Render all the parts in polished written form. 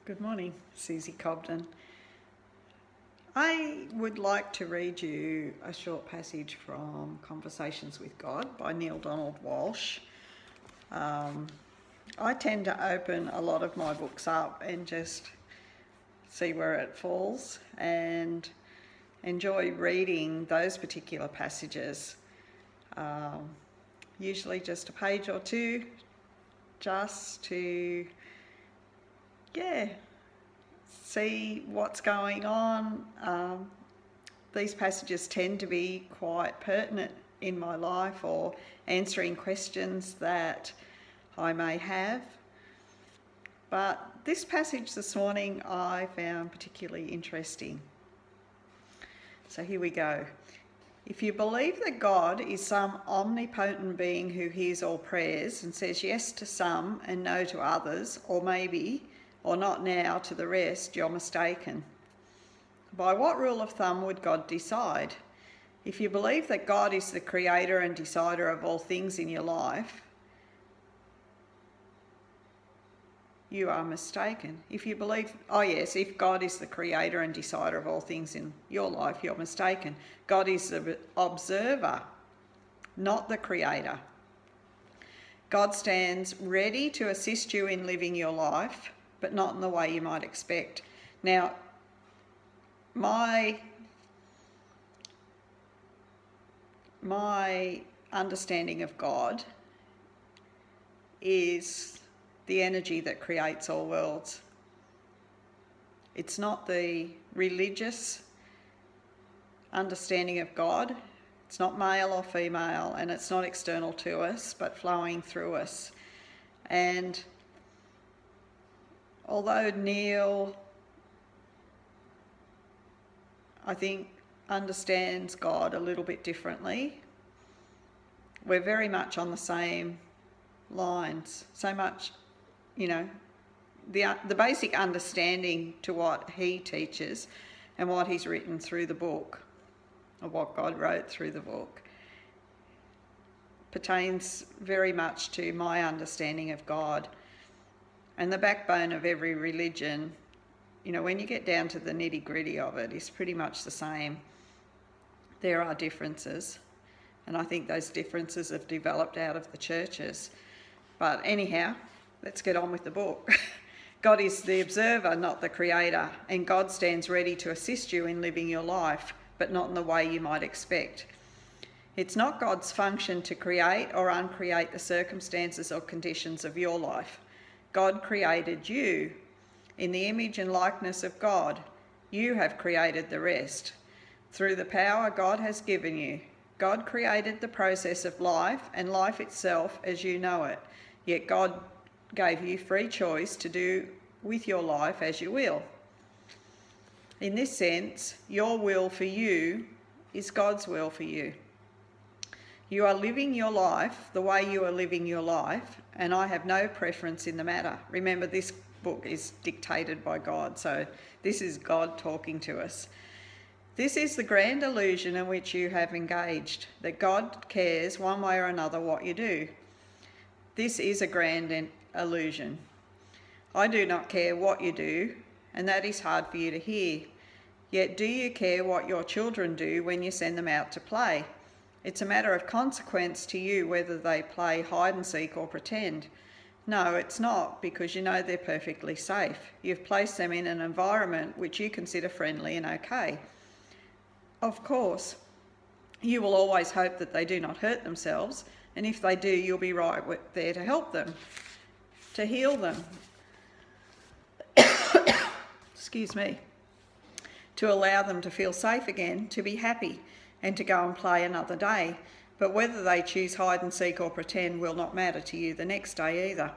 Good morning, Susie Cobden. I would like to read you a short passage from Conversations with God by Neale Walsch. I tend to open a lot of my books up and just see where it falls and enjoy reading those particular passages. Usually just a page or two, just to see what's going on. These passages tend to be quite pertinent in my life or answering questions that I may have. But this passage this morning I found particularly interesting. So here we go. If you believe that God is some omnipotent being who hears all prayers and says yes to some and no to others, or maybe, or not now, to the rest, you're mistaken. By what rule of thumb would God decide? If you believe that God is the creator and decider of all things in your life, you are mistaken. If you believe, if God is the creator and decider of all things in your life, you're mistaken. God is the observer, not the creator. God stands ready to assist you in living your life, but not in the way you might expect. Now, my understanding of God is the energy that creates all worlds. It's not the religious understanding of God. It's not male or female, and it's not external to us, but flowing through us. And although Neale, I think, understands God a little bit differently, we're very much on the same lines. So much, the basic understanding to what he teaches and what he's written through the book, or what God wrote through the book, pertains very much to my understanding of God. And the backbone of every religion, when you get down to the nitty-gritty of it, is pretty much the same. There are differences, and I think those differences have developed out of the churches. But anyhow, let's get on with the book. God is the observer, not the creator, and God stands ready to assist you in living your life, but not in the way you might expect. It's not God's function to create or uncreate the circumstances or conditions of your life. God created you in the image and likeness of God. You have created the rest. Through the power God has given you, God created the process of life and life itself as you know it. Yet God gave you free choice to do with your life as you will. In this sense, your will for you is God's will for you. You are living your life the way you are living your life, and I have no preference in the matter. Remember, this book is dictated by God, so this is God talking to us. This is the grand illusion in which you have engaged, that God cares one way or another what you do. This is a grand illusion. I do not care what you do, and that is hard for you to hear. Yet do you care what your children do when you send them out to play? It's a matter of consequence to you whether they play hide and seek or pretend. No, it's not, because you know they're perfectly safe. You've placed them in an environment which you consider friendly and okay. Of course, you will always hope that they do not hurt themselves, and if they do, you'll be right there to help them, to heal them. Excuse me. To allow them to feel safe again, to be happy, and to go and play another day. But whether they choose hide and seek or pretend will not matter to you the next day either.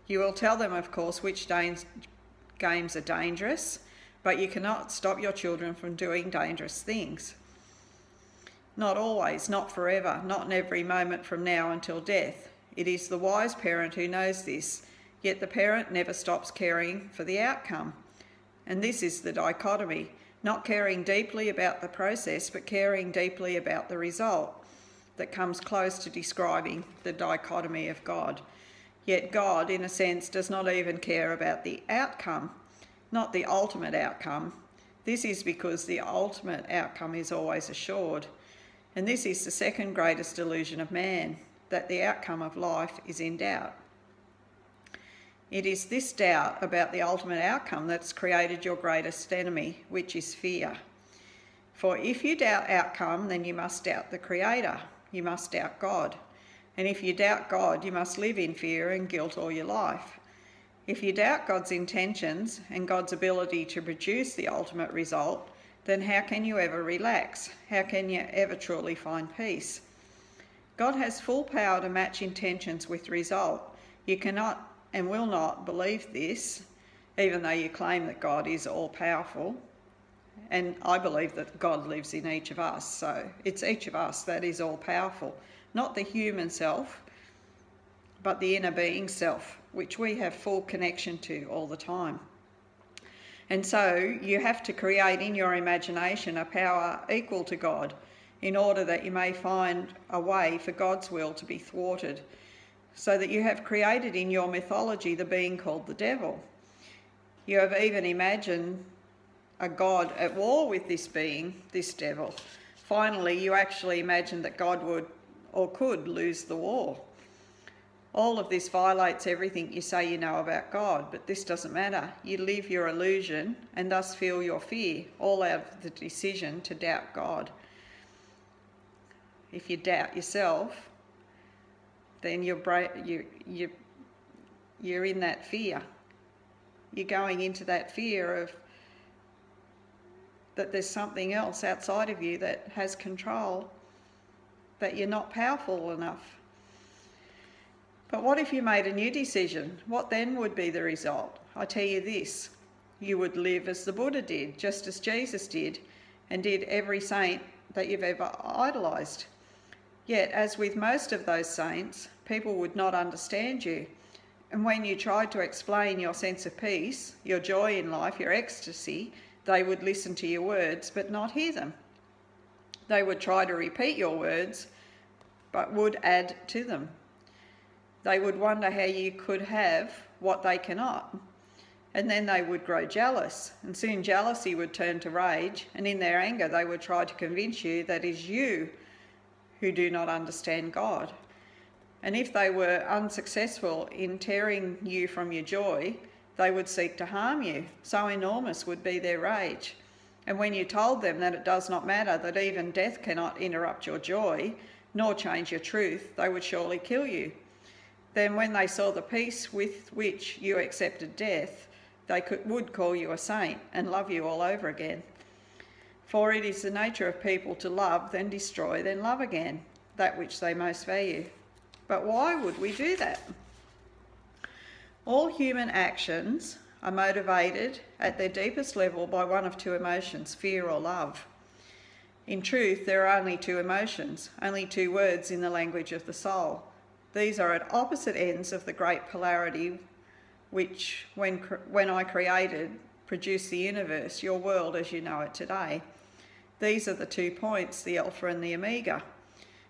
You will tell them, of course, which games are dangerous, but you cannot stop your children from doing dangerous things. Not always, not forever, not in every moment from now until death. It is the wise parent who knows this, yet the parent never stops caring for the outcome. And this is the dichotomy. Not caring deeply about the process, but caring deeply about the result, that comes close to describing the dichotomy of God. Yet God, in a sense, does not even care about the outcome. not the ultimate outcome. This is because the ultimate outcome is always assured. And this is the second greatest delusion of man, that the outcome of life is in doubt. It is this doubt about the ultimate outcome that's created your greatest enemy, which is fear. For if you doubt outcome, then you must doubt the Creator. You must doubt God. And if you doubt God, you must live in fear and guilt all your life. If you doubt God's intentions and God's ability to produce the ultimate result, then how can you ever relax? How can you ever truly find peace? God has full power to match intentions with result. You cannot and will not believe this, even though you claim that God is all-powerful. And I believe that God lives in each of us, so it's each of us that is all-powerful. Not the human self, but the inner being self, which we have full connection to all the time. And so you have to create in your imagination a power equal to God in order that you may find a way for God's will to be thwarted, so that you have created in your mythology the being called the devil. You have even imagined a God at war with this being, this devil. Finally, you actually imagine that God would or could lose the war. All of this violates everything you say you know about God, but this doesn't matter. You live your illusion and thus feel your fear, all out of the decision to doubt God. If you doubt yourself, then you're in that fear. You're going into that fear of that there's something else outside of you that has control, that you're not powerful enough. But what if you made a new decision? What then would be the result? I tell you this, you would live as the Buddha did, just as Jesus did, and did every saint that you've ever idolised. Yet, as with most of those saints, people would not understand you. And when you tried to explain your sense of peace, your joy in life, your ecstasy, they would listen to your words but not hear them. They would try to repeat your words but would add to them. They would wonder how you could have what they cannot. And then they would grow jealous, and soon jealousy would turn to rage, and in their anger they would try to convince you that it is you who do not understand God. And if they were unsuccessful in tearing you from your joy, they would seek to harm you. So enormous would be their rage. And when you told them that it does not matter, that even death cannot interrupt your joy, nor change your truth, they would surely kill you. Then when they saw the peace with which you accepted death, they would call you a saint and love you all over again. For it is the nature of people to love, then destroy, then love again, that which they most value. But why would we do that? All human actions are motivated at their deepest level by one of two emotions, fear or love. In truth, there are only two emotions, only two words in the language of the soul. These are at opposite ends of the great polarity which, when I created, produced the universe, your world as you know it today. These are the 2 points, the alpha and the omega,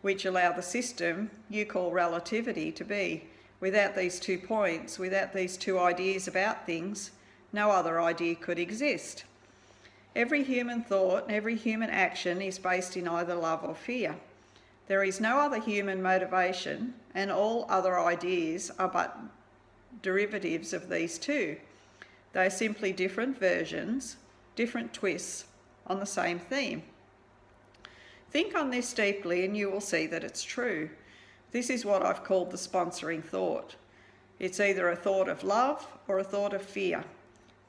which allow the system you call relativity to be. Without these 2 points, without these 2 ideas about things, no other idea could exist. Every human thought and every human action is based in either love or fear. There is no other human motivation, and all other ideas are but derivatives of these 2. They are simply different versions, different twists on the same theme. Think on this deeply and you will see that it's true. This is what I've called the sponsoring thought. It's either a thought of love or a thought of fear.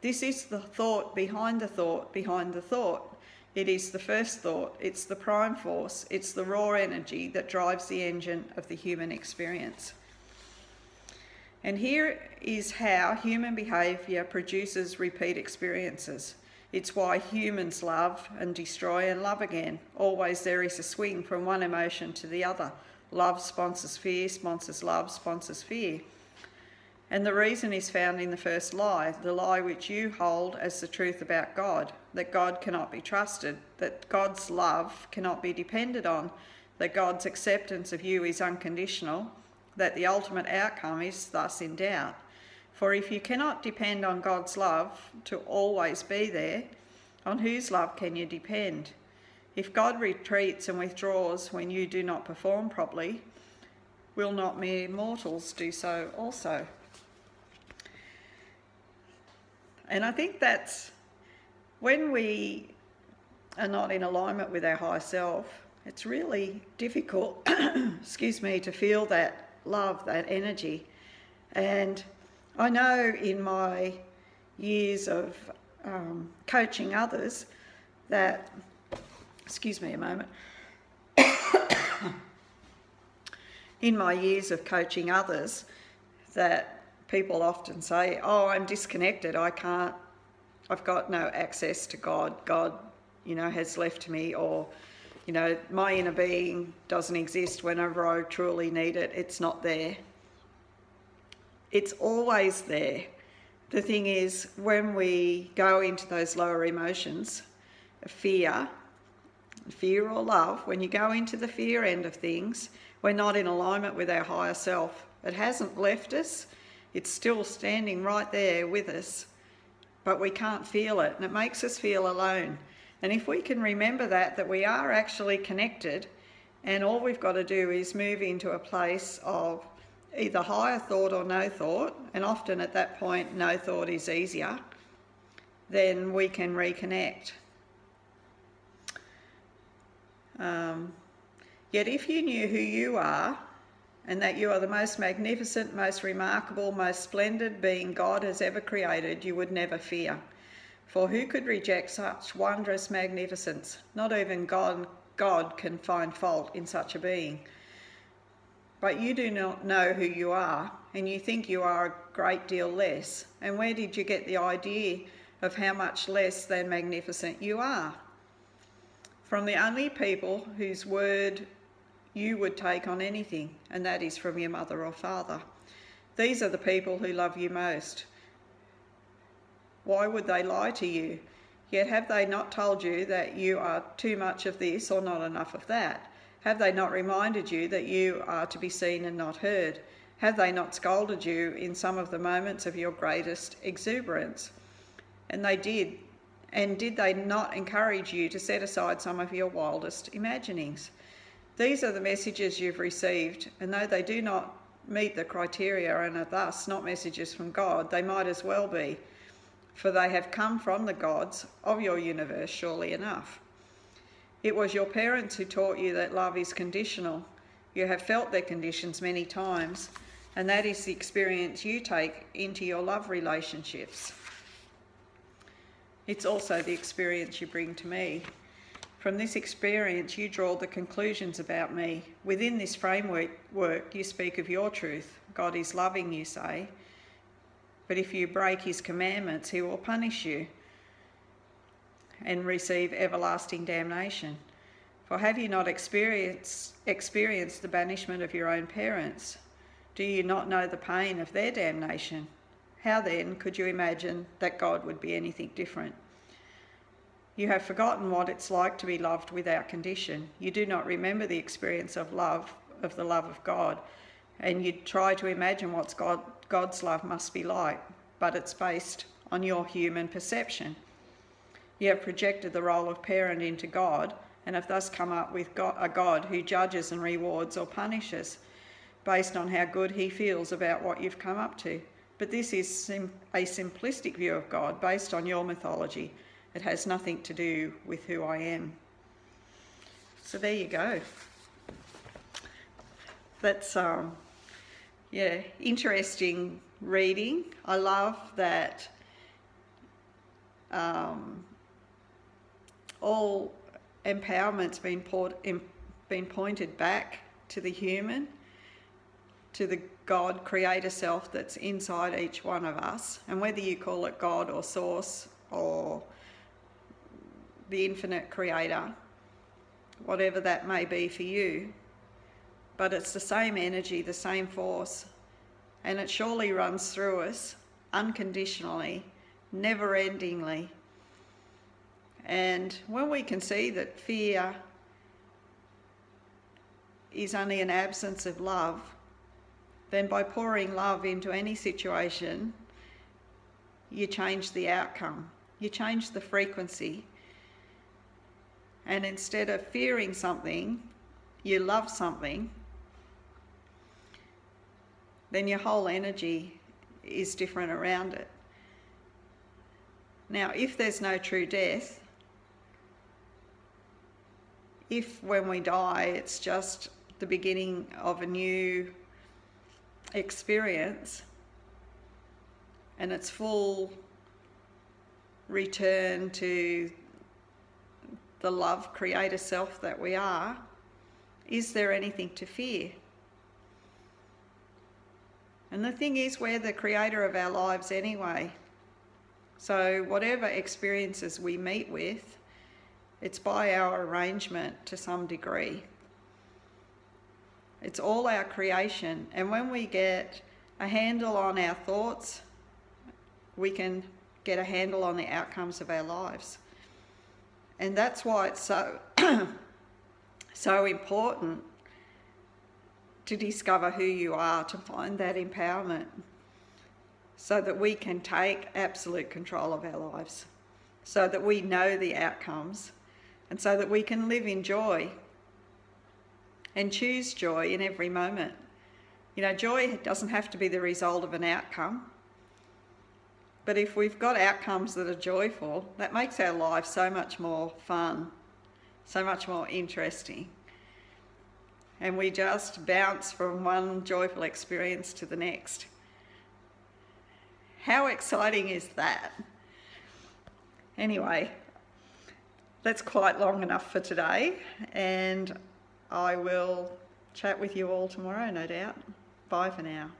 This is the thought behind the thought behind the thought. It is the first thought, it's the prime force, it's the raw energy that drives the engine of the human experience. And here is how human behaviour produces repeat experiences. It's why humans love and destroy and love again. Always there is a swing from one emotion to the other. Love sponsors fear, sponsors love, sponsors fear. And the reason is found in the first lie, the lie which you hold as the truth about God, that God cannot be trusted, that God's love cannot be depended on, that God's acceptance of you is unconditional, that the ultimate outcome is thus in doubt. For if you cannot depend on God's love to always be there, on whose love can you depend? If God retreats and withdraws when you do not perform properly, will not mere mortals do so also? And I think that's when we are not in alignment with our higher self, it's really difficult, to feel that love, that energy. And I know in my years of coaching others that, in my years of coaching others, that people often say, oh, I'm disconnected, I've got no access to God, God, has left me, or, my inner being doesn't exist whenever I truly need it, it's not there. It's always there. The thing is, when we go into those lower emotions, fear or love, when you go into the fear end of things, we're not in alignment with our higher self. It hasn't left us. It's still standing right there with us, but we can't feel it, and it makes us feel alone. And if we can remember that we are actually connected, and all we've got to do is move into a place of either higher thought or no thought, and often at that point no thought is easier, then we can reconnect. Yet if you knew who you are, and that you are the most magnificent, most remarkable, most splendid being God has ever created, you would never fear. For who could reject such wondrous magnificence? Not even God can find fault in such a being. But you do not know who you are, and you think you are a great deal less. And where did you get the idea of how much less than magnificent you are? From the only people whose word you would take on anything, and that is from your mother or father. These are the people who love you most. Why would they lie to you? Yet have they not told you that you are too much of this or not enough of that? Have they not reminded you that you are to be seen and not heard? Have they not scolded you in some of the moments of your greatest exuberance? And they did. And did they not encourage you to set aside some of your wildest imaginings? These are the messages you've received, and though they do not meet the criteria and are thus not messages from God, they might as well be, for they have come from the gods of your universe, surely enough. It was your parents who taught you that love is conditional. You have felt their conditions many times, and that is the experience you take into your love relationships. It's also the experience you bring to me. From this experience, you draw the conclusions about me. Within this framework, you speak of your truth. God is loving, you say. But if you break his commandments, he will punish you and receive everlasting damnation. For have you not experienced the banishment of your own parents? Do you not know the pain of their damnation? How then could you imagine that God would be anything different? You have forgotten what it's like to be loved without condition. You do not remember the experience of love, of the love of God, and you try to imagine what God's love must be like, but it's based on your human perception. You have projected the role of parent into God and have thus come up with a God who judges and rewards or punishes based on how good he feels about what you've come up to. But this is a simplistic view of God based on your mythology. It has nothing to do with who I am. So there you go. That's, interesting reading. I love that all empowerment's been pointed back to the human, to the God creator self that's inside each one of us. And whether you call it God or source or the infinite creator, whatever that may be for you, but it's the same energy, the same force, and it surely runs through us unconditionally, never-endingly. And when we can see that fear is only an absence of love, then by pouring love into any situation, you change the outcome, you change the frequency. And instead of fearing something, you love something, then your whole energy is different around it. Now, if there's no true death, if when we die it's just the beginning of a new experience and it's full return to the love creator self that we are, is there anything to fear? And the thing is, we're the creator of our lives anyway. So whatever experiences we meet with, it's by our arrangement to some degree. It's all our creation. And when we get a handle on our thoughts, we can get a handle on the outcomes of our lives. And that's why it's so important to discover who you are, to find that empowerment, so that we can take absolute control of our lives, so that we know the outcomes, and so that we can live in joy and choose joy in every moment. You know, joy doesn't have to be the result of an outcome, but if we've got outcomes that are joyful, that makes our life so much more fun, so much more interesting. And we just bounce from one joyful experience to the next. How exciting is that? Anyway, that's quite long enough for today, and I will chat with you all tomorrow, no doubt. Bye for now.